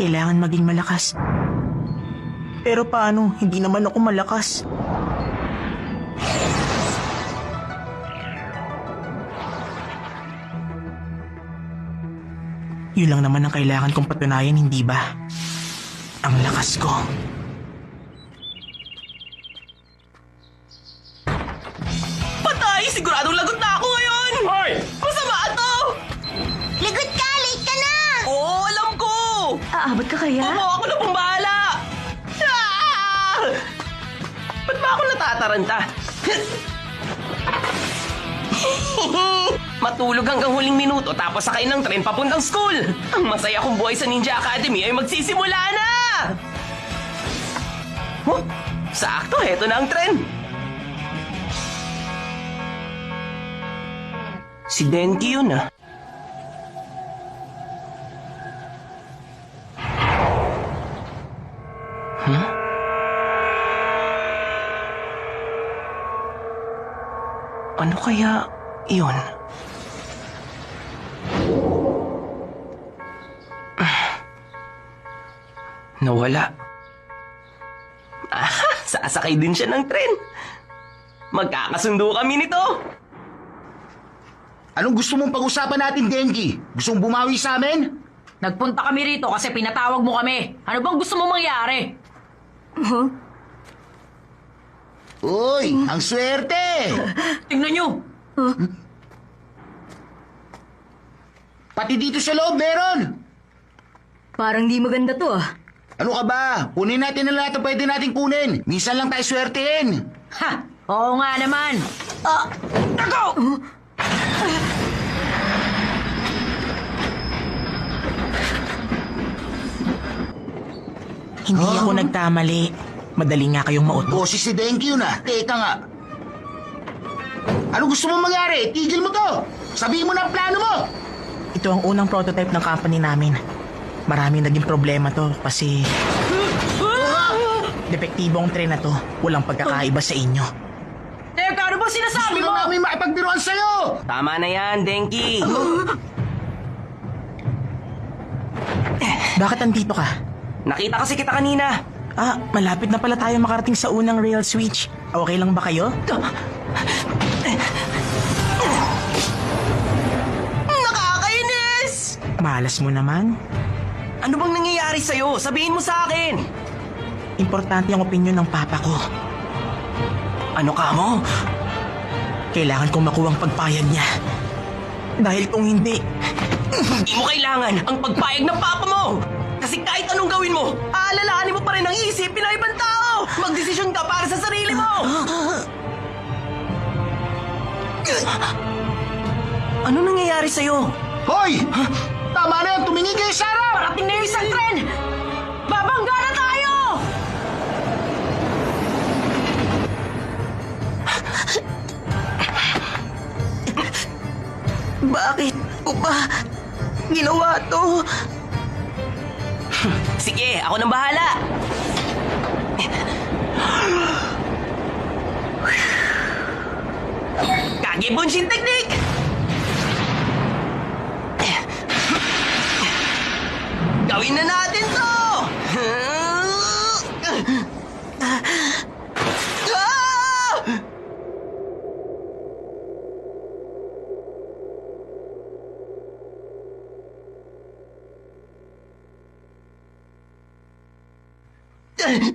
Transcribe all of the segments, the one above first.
Kailangan maging malakas. Pero paano? Hindi naman ako malakas. Yun lang naman ang kailangan kong patunayan, hindi ba? Ang lakas ko. Patay! Siguradong lagot na ako ngayon! Hoy! Masama to! Lagot ka! Late ka na! Oo, alam ko! Aabot ka kaya? Opo, ako na pong bahala! Ah! Ba't ba ako natataranta? Matulog hanggang huling minuto tapos sakay ng tren papuntang school. Ang masaya kong buhay sa Ninja Academy ay magsisimula na! Huh? Sakto, heto na ang tren. Si Denki yun ah. Huh? Ano kaya yun? Nawala. Sasakay din siya ng tren. Magkakasundo kami nito. Anong gusto mong pag-usapan natin, Denki? Gusto mong bumawi sa amin? Nagpunta kami rito kasi pinatawag mo kami. Ano bang gusto mo mangyari? Uy, ang swerte! Tingnan nyo. Pati dito sa loob meron! Parang di maganda to ah. Ano ka ba? Kunin natin na lahat ang pwede natin kunin. Minsan lang tayo swertein. Ha! Oo nga naman. Ako! Hindi ako nagkamali. Madali nga kayong mauto. Boses si Denki yun ah. Teka nga. Ano gusto mong mangyari? Tigil mo to! Sabihin mo na ang plano mo! Ito ang unang prototype ng company namin. Maraming naging problema to kasi depektibo ang tren na to. Walang pagkakaiba sa inyo. Teka, ano ba sinasabi Gusto mo? na namin makipagbiruan sa'yo! Tama na yan, Denki. Bakit andito ka? Nakita kasi kita kanina. Malapit na pala tayo makarating sa unang rail switch. Okay lang ba kayo? Nakakainis! Malas mo naman. Ano bang nangyayari sa'yo? Sabihin mo sa akin. Importante ang opinyon ng papa ko. Ano ka mo? Kailangan kong makuha ang pagpayag niya. Dahil kung hindi, Hindi mo kailangan ang pagpayag ng papa mo. Kasi kahit anong gawin mo, aalalahanin mo pa rin ang isipin ng ibang tao. Magdesisyon ka para sa sarili mo. Ano nangyayari sa'yo? Hoy! Tama na yan! Tumingin kayo sa harap! Parating na yung isang tren! Babangga na tayo! bakit ko ba ginawa to? Sige, ako nang bahala. Kage Bunshin Technique! Gawin na natin to! Ah!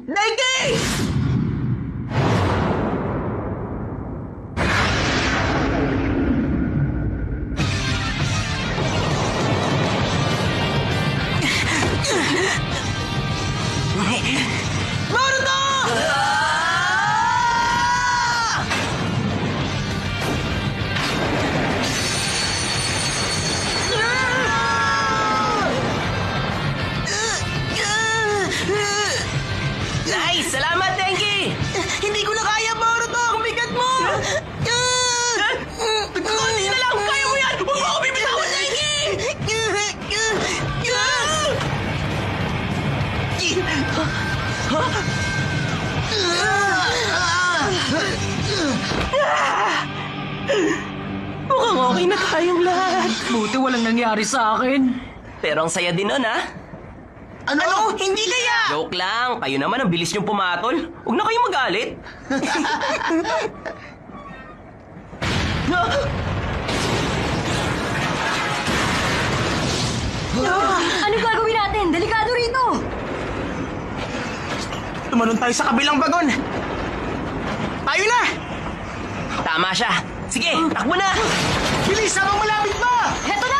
Nike! Naruto! Nice! Salamat, Denki! Hindi ko na kaya, Boruto! Ang bigat mo! Kunti na lang! Kaya mo yan! Huwag mo ako bibitawan, Denki! Mukhang okay na tayong lahat. Buti walang nangyari sa akin. Pero ang saya din nun, ha? Ano? Hindi kaya! Joke lang, kayo naman ang bilis niyong pumatol. Huwag na kayong magalit. Ano gagawin natin? Delikado rito. Tumalon tayo sa kabilang bagon. Tayo na! Tama siya. Sige, takbo na! Bilis, habang malapit pa! Heto na!